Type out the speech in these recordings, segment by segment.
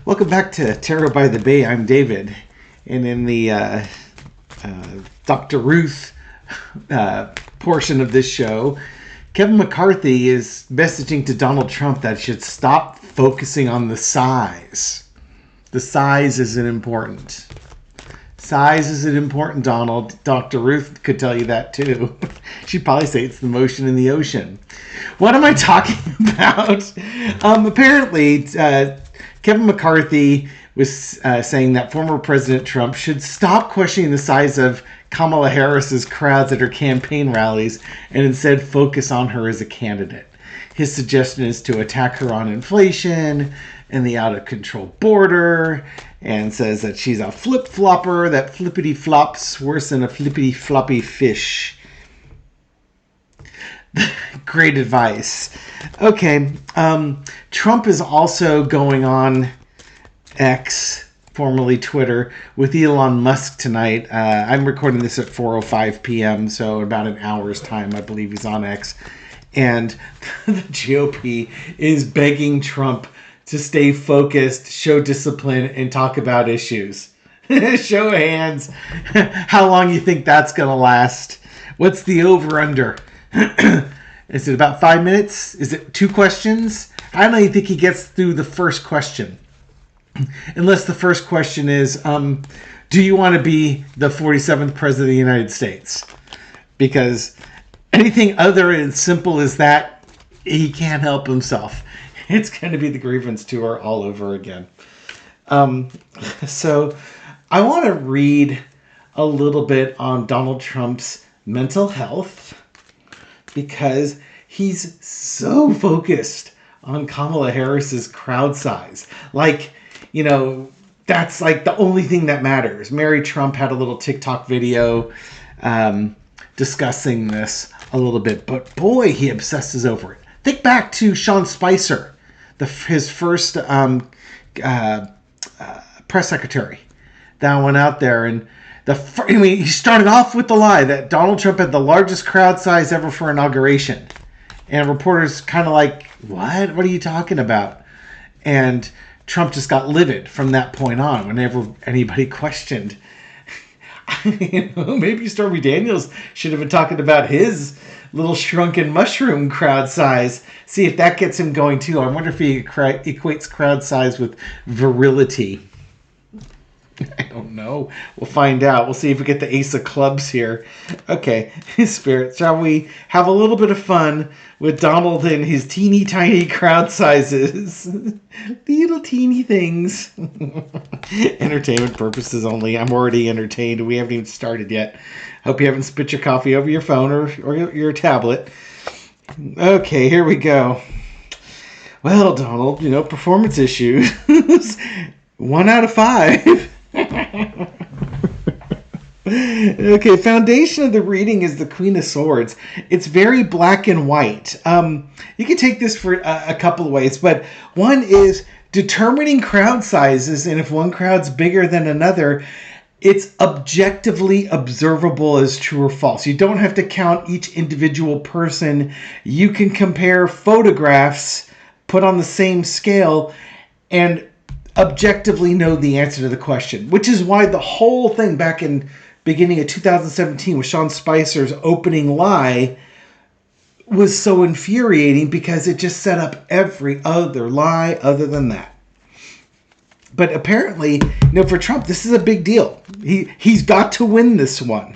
Welcome back to Tarot by the Bay. I'm David, and in the Dr. Ruth portion of this show, Kevin McCarthy is messaging to Donald Trump that he should stop focusing on the size. The size isn't important. Size isn't important, Donald. Dr. Ruth could tell you that too. She'd probably say it's the motion in the ocean. What am I talking about? Apparently, Kevin McCarthy was saying that former President Trump should stop questioning the size of Kamala Harris's crowds at her campaign rallies and instead focus on her as a candidate. His suggestion is to attack her on inflation and the out-of-control border, and says that she's a flip-flopper that flippity-flops worse than a flippity-floppy fish. Great advice. Okay, Trump is also going on X, formerly Twitter, with Elon Musk tonight. I'm recording this at 4:05 p.m., so about an hour's time, I believe he's on X. And the GOP is begging Trump to stay focused, show discipline, and talk about issues. Show of hands how long you think that's going to last. What's the over-under? Is it about 5 minutes? Is it 2 questions? I don't even think he gets through the first question. Unless the first question is, do you want to be the 47th President of the United States? Because anything other and simple as that, he can't help himself. It's going to be the grievance tour all over again. So I want to read a little bit on Donald Trump's mental health because he's so focused on Kamala Harris's crowd size. Like, you know, that's like the only thing that matters. Mary Trump had a little TikTok video discussing this a little bit, but boy, he obsesses over it. Think back to Sean Spicer, his first press secretary that went out there, and he started off with the lie that Donald Trump had the largest crowd size ever for inauguration, and reporters kind of like, what are you talking about? And Trump just got livid from that point on whenever anybody questioned. Maybe Stormy Daniels should have been talking about his little shrunken mushroom crowd size. See if that gets him going too. I wonder if he equates crowd size with virility. I don't know. We'll find out. We'll see if we get the ace of clubs here. Okay, Spirit, shall we have a little bit of fun with Donald and his teeny tiny crowd sizes? Little teeny things. Entertainment purposes only. I'm already entertained. We haven't even started yet. Hope you haven't spit your coffee over your phone or your tablet. Okay, here we go. Well, Donald, performance issues. 1 out of 5. Okay, foundation of the reading is the Queen of Swords. It's very black and white. You can take this for a couple of ways, but one is determining crowd sizes, and if one crowd's bigger than another, it's objectively observable as true or false. You don't have to count each individual person. You can compare photographs put on the same scale and objectively know the answer to the question, which is why the whole thing back in beginning of 2017 with Sean Spicer's opening lie was so infuriating, because it just set up every other lie other than that. But apparently, for Trump, this is a big deal. He's got to win this one.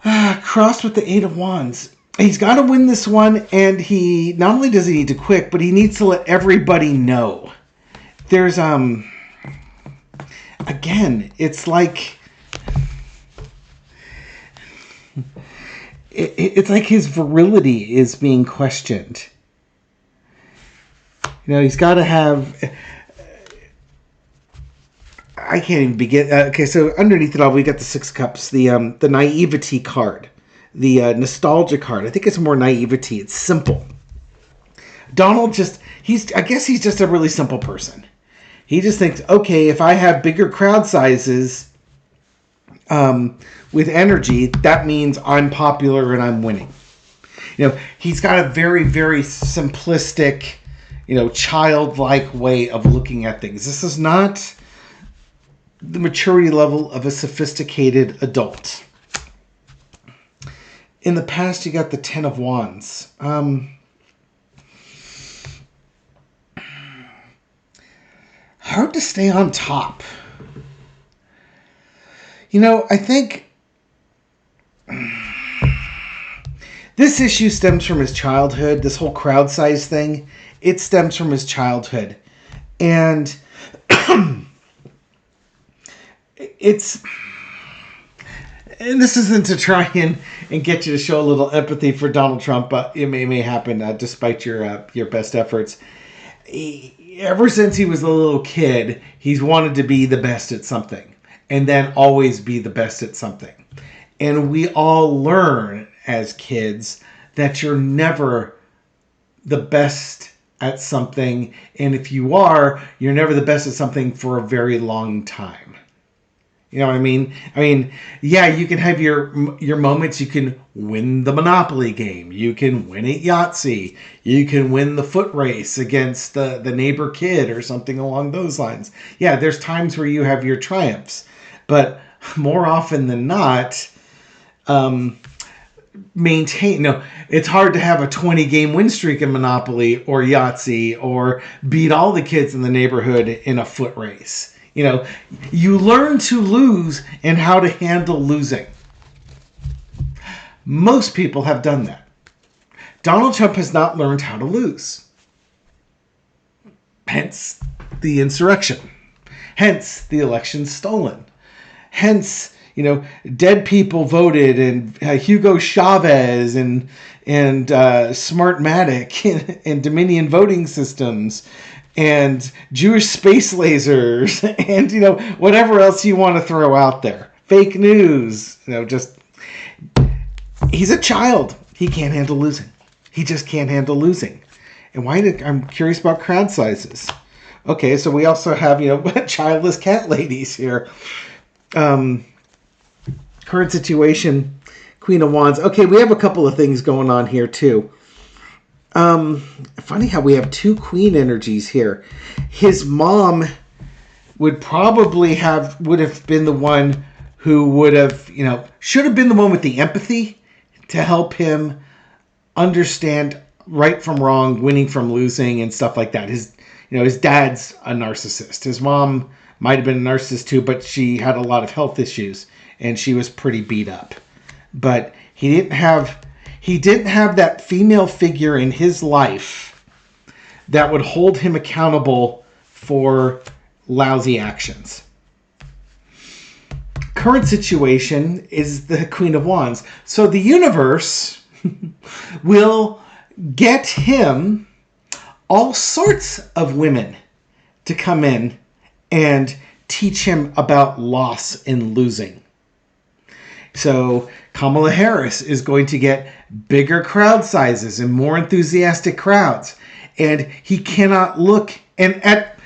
Crossed with the 8 of Wands. He's got to win this one, and he not only does he need to quit, but he needs to let everybody know. There's again, it's like it's like his virility is being questioned. He's got to have. I can't even begin. Okay, so underneath it all, we got the 6 Cups, the naivety card, the nostalgia card. I think it's more naivety. It's simple. Donald I guess he's just a really simple person. He just thinks, okay, if I have bigger crowd sizes with energy, that means I'm popular and I'm winning. He's got a very, very simplistic childlike way of looking at things. This is not the maturity level of a sophisticated adult. In the past, you got the Ten of Wands. Hard to stay on top. I think this issue stems from his childhood. This whole crowd size thing, it stems from his childhood. And and this isn't to try and get you to show a little empathy for Donald Trump, but it may happen despite your best efforts. Ever since he was a little kid, he's wanted to be the best at something, and then always be the best at something. And we all learn as kids that you're never the best at something, and if you are, you're never the best at something for a very long time. You know what I mean? Yeah, you can have your moments. You can win the Monopoly game. You can win at Yahtzee. You can win the foot race against the neighbor kid or something along those lines. Yeah, there's times where you have your triumphs. But more often than not, it's hard to have a 20-game win streak in Monopoly or Yahtzee or beat all the kids in the neighborhood in a foot race. You learn to lose and how to handle losing. Most people have done that. Donald Trump has not learned how to lose. Hence the insurrection. Hence the election stolen. Hence, dead people voted, and Hugo Chavez and Smartmatic and Dominion voting systems and Jewish space lasers and, whatever else you want to throw out there. Fake news. He's a child. He can't handle losing. He just can't handle losing. And I'm curious about crowd sizes. Okay, so we also have, childless cat ladies here. Current situation, Queen of Wands. Okay, we have a couple of things going on here too. Funny how we have two queen energies here. His mom would have been the one who would have, should have been the one with the empathy to help him understand right from wrong, winning from losing, and stuff like that. His dad's a narcissist. His mom might have been a narcissist too, but she had a lot of health issues and she was pretty beat up. But he didn't have that female figure in his life that would hold him accountable for lousy actions. Current situation is the Queen of Wands. So the universe will get him all sorts of women to come in and teach him about loss and losing. So Kamala Harris is going to get bigger crowd sizes and more enthusiastic crowds. And he cannot look and at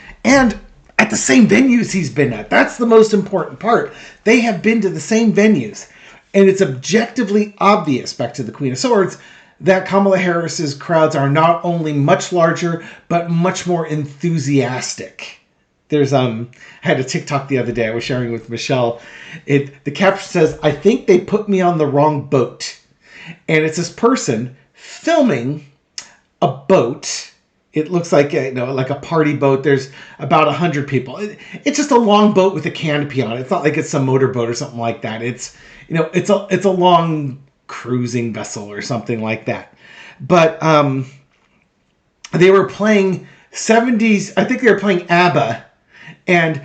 the same venues he's been at. That's the most important part. They have been to the same venues. And it's objectively obvious, back to the Queen of Swords, that Kamala Harris's crowds are not only much larger, but much more enthusiastic. There's I had a TikTok the other day I was sharing with Michelle. The caption says, "I think they put me on the wrong boat." And it's this person filming a boat. It looks like like a party boat. There's about 100 people. It's just a long boat with a canopy on it. It's not like it's some motorboat or something like that. It's it's a long cruising vessel or something like that. But they were playing 70s. I think they were playing ABBA. And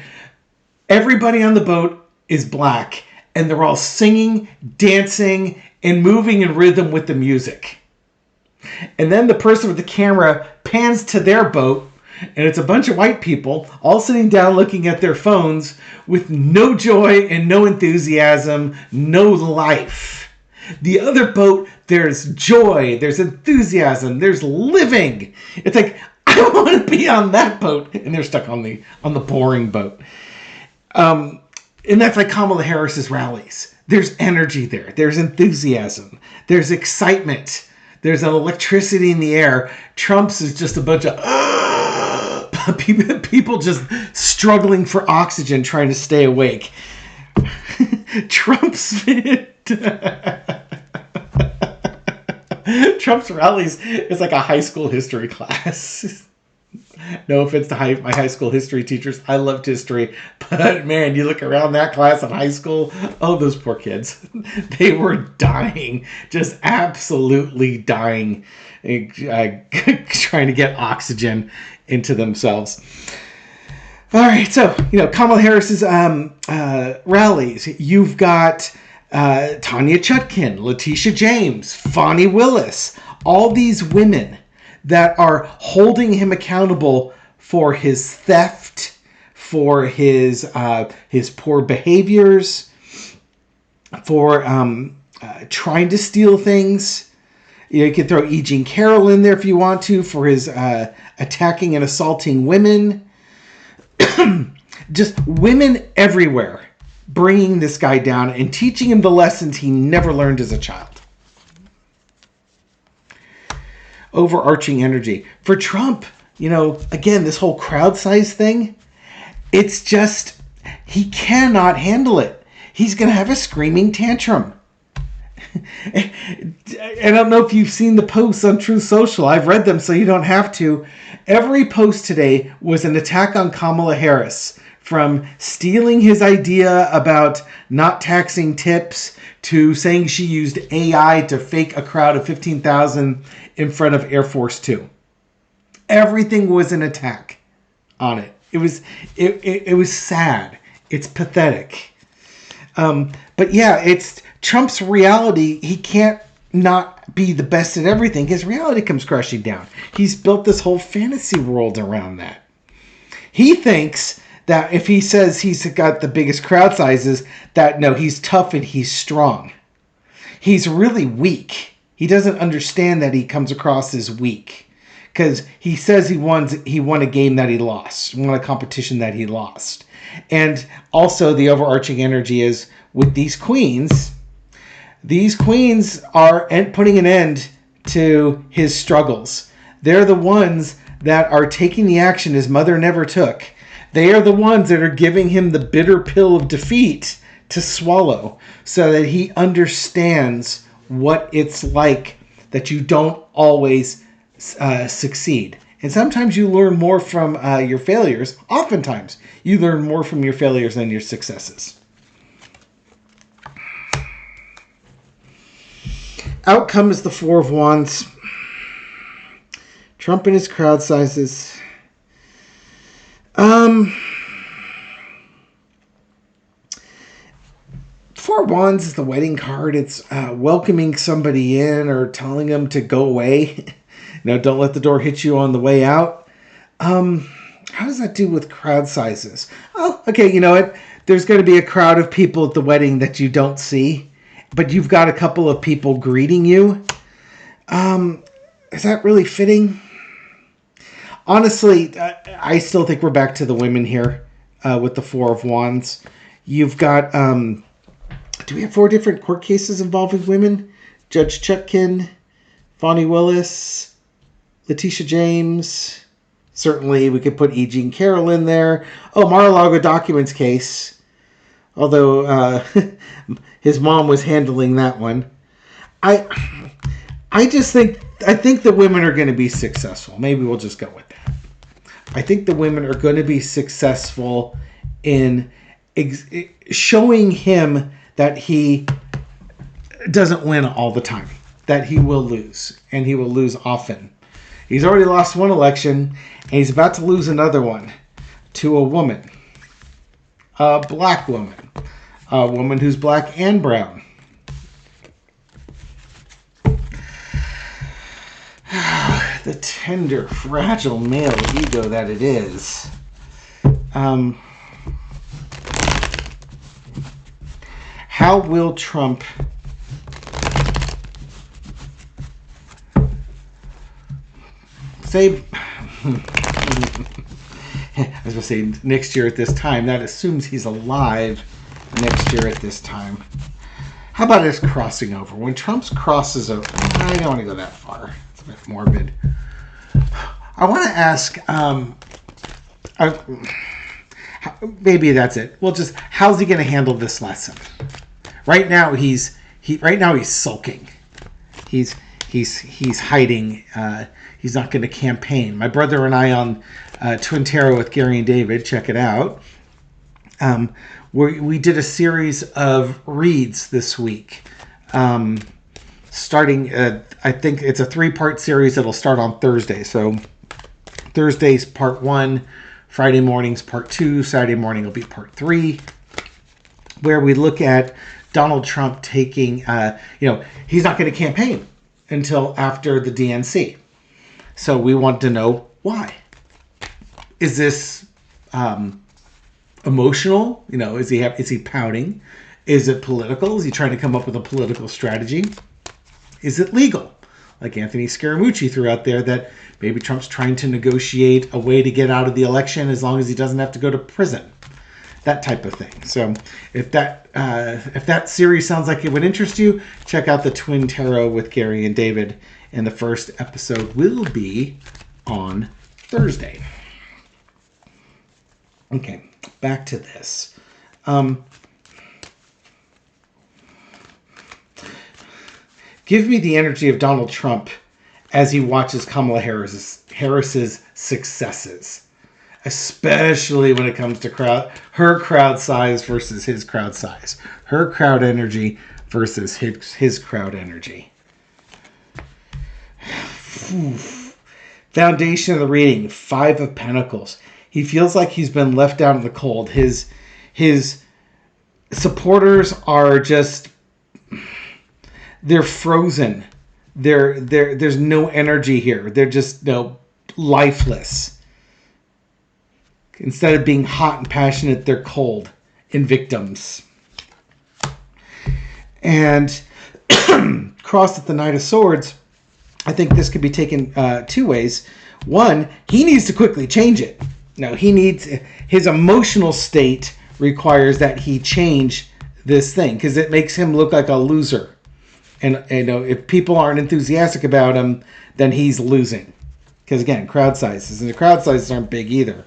everybody on the boat is black, and they're all singing, dancing, and moving in rhythm with the music. And then the person with the camera pans to their boat, and it's a bunch of white people all sitting down looking at their phones with no joy and no enthusiasm, no life. The other boat, there's joy, there's enthusiasm, there's living. It's like, I want to be on that boat, and they're stuck on the boring boat. And that's like Kamala Harris's rallies. There's energy there. There's enthusiasm. There's excitement. There's an electricity in the air. Trump's is just a bunch of People just struggling for oxygen, trying to stay awake. Trump's rallies is like a high school history class. No offense to my high school history teachers. I loved history. But man, you look around that class in high school, oh, those poor kids. They were dying. Just absolutely dying. Trying to get oxygen into themselves. All right, so, Kamala Harris's rallies. You've got Tanya Chutkin, Letitia James, Fani Willis, all these women that are holding him accountable for his theft, for his poor behaviors, for trying to steal things. You can throw E. Jean Carroll in there if you want to for his attacking and assaulting women. Just women everywhere bringing this guy down and teaching him the lessons he never learned as a child. Overarching energy. For Trump, again, this whole crowd size thing, it's just, he cannot handle it. He's going to have a screaming tantrum. And I don't know if you've seen the posts on Truth Social. I've read them, so you don't have to. Every post today was an attack on Kamala Harris, from stealing his idea about not taxing tips to saying she used AI to fake a crowd of 15,000 in front of Air Force Two. Everything was an attack on it. It was sad. It's pathetic. But yeah, it's Trump's reality. He can't not be the best at everything. His reality comes crashing down. He's built this whole fantasy world around that. He thinks that if he says he's got the biggest crowd sizes, that no, he's tough and he's strong. He's really weak. He doesn't understand that he comes across as weak. Because he says he won a game that he lost, won a competition that he lost. And also the overarching energy is with these queens are putting an end to his struggles. They're the ones that are taking the action his mother never took. They are the ones that are giving him the bitter pill of defeat to swallow so that he understands what it's like that you don't always succeed. And sometimes you learn more from your failures. Oftentimes, you learn more from your failures than your successes. Outcome is the Four of Wands. Trump and his crowd sizes. Four of Wands is the wedding card. It's welcoming somebody in or telling them to go away. Don't let the door hit you on the way out. How does that do with crowd sizes? Oh, okay, you know what? There's going to be a crowd of people at the wedding that you don't see, but you've got a couple of people greeting you. Is that really fitting? Honestly, I still think we're back to the women here with the Four of Wands. You've got, do we have 4 different court cases involving women? Judge Chutkin, Fani Willis, Letitia James. Certainly, we could put E. Jean Carroll in there. Oh, Mar-a-Lago documents case. Although his mom was handling that one. I think the women are going to be successful. Maybe we'll just go with that. I think the women are going to be successful in showing him that he doesn't win all the time. That he will lose. And he will lose often. He's already lost one election. And he's about to lose another one to a woman. A black woman. A woman who's black and brown. The tender, fragile male ego that it is. How will Trump say... I was going to say next year at this time. That assumes he's alive next year at this time. How about his crossing over? When Trump's crosses over... I don't want to go that far. It's a bit morbid. I want to ask Uh, maybe that's it. Well, just how's he going to handle this lesson? Right now he's sulking. He's hiding. He's not going to campaign. My brother and I on Twin Tarot with Gary and David. Check it out. We did a series of reads this week. Starting, I think it's a 3-part series that'll start on Thursday. So Thursday's part 1, Friday morning's part 2, Saturday morning will be part 3, where we look at Donald Trump taking, he's not going to campaign until after the DNC. So we want to know why. Is this emotional? Is he pouting? Is it political? Is he trying to come up with a political strategy? Is it legal? Like Anthony Scaramucci threw out there that maybe Trump's trying to negotiate a way to get out of the election as long as he doesn't have to go to prison. That type of thing. So if that series sounds like it would interest you, check out the Twin Tarot with Gary and David. And the first episode will be on Thursday. Okay, back to this. Give me the energy of Donald Trump as he watches Kamala Harris's successes, especially when it comes to her crowd size versus his crowd size, her crowd energy versus his crowd energy. Foundation of the reading, 5 of Pentacles. He feels like he's been left out in the cold. His supporters are just, they're frozen. There's no energy here. They're just lifeless. Instead of being hot and passionate, they're cold and victims. And crossed at the Knight of Swords, I think this could be taken 2 ways. One, he needs to quickly change it. No, his emotional state requires that he change this thing because it makes him look like a loser. And if people aren't enthusiastic about him, then he's losing. Because again, crowd sizes. And the crowd sizes aren't big either.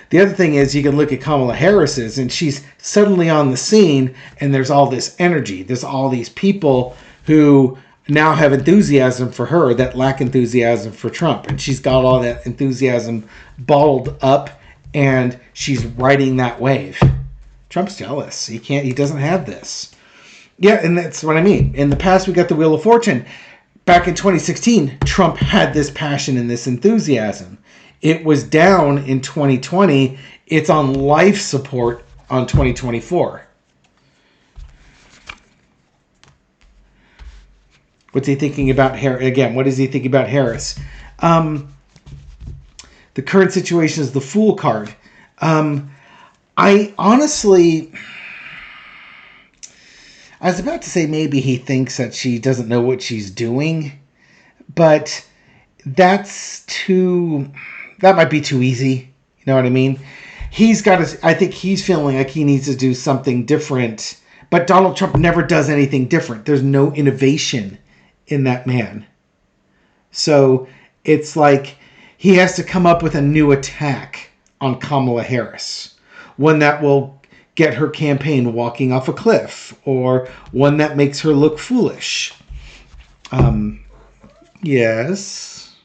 The other thing is you can look at Kamala Harris's and she's suddenly on the scene and there's all this energy. There's all these people who now have enthusiasm for her that lack enthusiasm for Trump. And she's got all that enthusiasm bottled up and she's riding that wave. Trump's jealous. He doesn't have this. Yeah, and that's what I mean. In the past, we got the Wheel of Fortune. Back in 2016, Trump had this passion and this enthusiasm. It was down in 2020. It's on life support on 2024. What's he thinking about Harris? Again, what is he thinking about Harris? The current situation is the Fool card. I honestly, I was about to say maybe he thinks that she doesn't know what she's doing, but that might be too easy. You know what I mean? I think he's feeling like he needs to do something different, but Donald Trump never does anything different. There's no innovation in that man. So it's like he has to come up with a new attack on Kamala Harris. One that will get her campaign walking off a cliff, or one that makes her look foolish. Yes.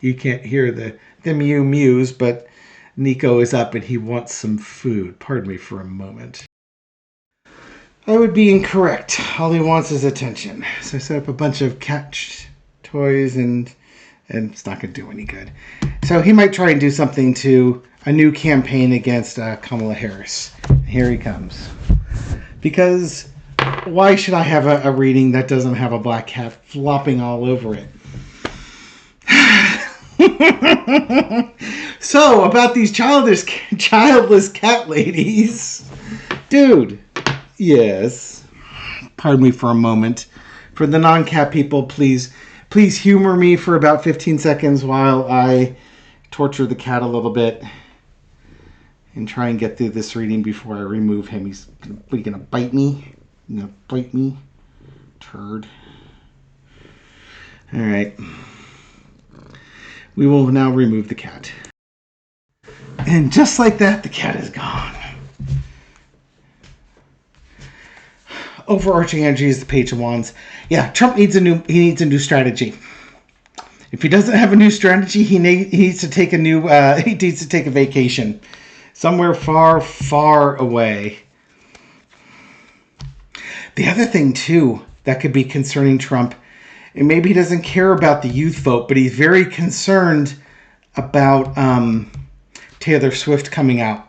You can't hear the mew mews, but Nico is up and he wants some food. Pardon me for a moment. I would be incorrect. All he wants is attention. So I set up a bunch of cat toys and it's not going to do any good. So he might try and do something to a new campaign against Kamala Harris. Here he comes. Because why should I have a reading that doesn't have a black cat flopping all over it? So, about these childless cat ladies. Dude. Yes. Pardon me for a moment. For the non-cat people, please humor me for about 15 seconds while I torture the cat a little bit and try and get through this reading before I remove him. He's gonna bite me. He's gonna bite me. Turd. Alright. We will now remove the cat. And just like that, the cat is gone. Overarching energy is the Page of Wands. Yeah, Trump needs a new strategy. If he doesn't have a new strategy, he needs to take a vacation somewhere far, far away. The other thing too that could be concerning Trump, and maybe he doesn't care about the youth vote, but he's very concerned about Taylor Swift coming out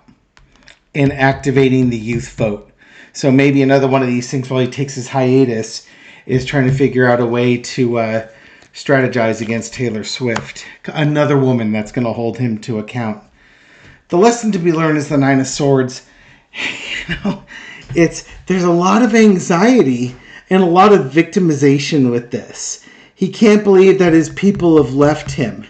and activating the youth vote. So maybe another one of these things while he takes his hiatus is trying to figure out a way to strategize against Taylor Swift. Another woman that's going to hold him to account. The lesson to be learned is the Nine of Swords. There's a lot of anxiety and a lot of victimization with this. He can't believe that his people have left him.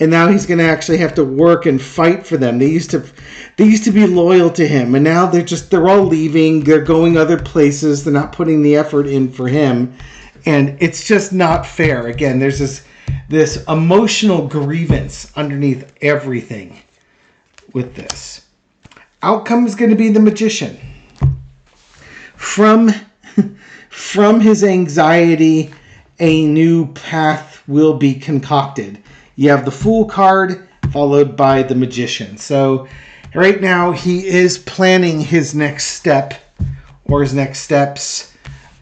And now he's going to actually have to work and fight for them. They used to be loyal to him, and now they're all leaving. They're going other places. They're not putting the effort in for him, and it's just not fair. Again, there's this emotional grievance underneath everything with this. Outcome is going to be the Magician. From his anxiety, a new path will be concocted. You have the Fool card followed by the Magician. So right now he is planning his next step or his next steps.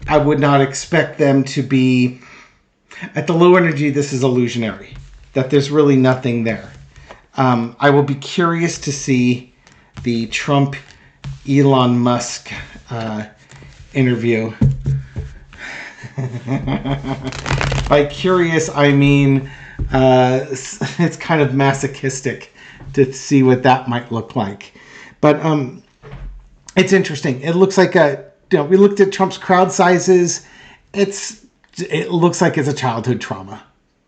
I would not expect them to be at the low energy. This is illusionary, that there's really nothing there. I will be curious to see the Trump Elon Musk interview. By curious, I mean it's kind of masochistic to see what that might look like. But it's interesting. It looks like we looked at Trump's crowd sizes. It looks like it's a childhood trauma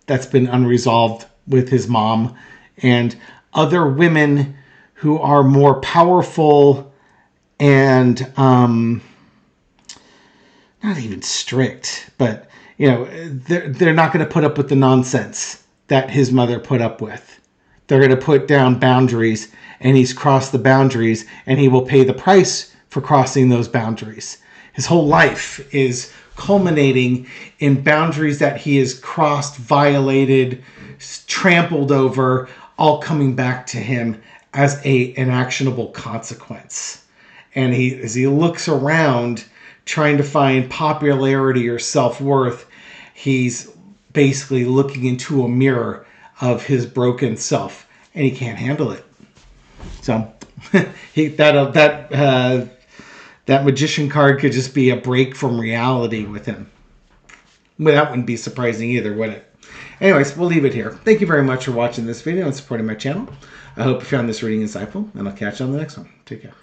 that's been unresolved with his mom and other women who are more powerful and not even strict, but they're not going to put up with the nonsense that his mother put up with. They're going to put down boundaries, and he's crossed the boundaries, and he will pay the price for crossing those boundaries. His whole life is culminating in boundaries that he has crossed, violated, trampled over, all coming back to him as an actionable consequence. And as he looks around trying to find popularity or self-worth, he's basically looking into a mirror of his broken self, and he can't handle it. So that Magician card could just be a break from reality with him. Well, that wouldn't be surprising either, would it? Anyways, we'll leave it here. Thank you very much for watching this video and supporting my channel. I hope you found this reading insightful, and I'll catch you on the next one. Take care.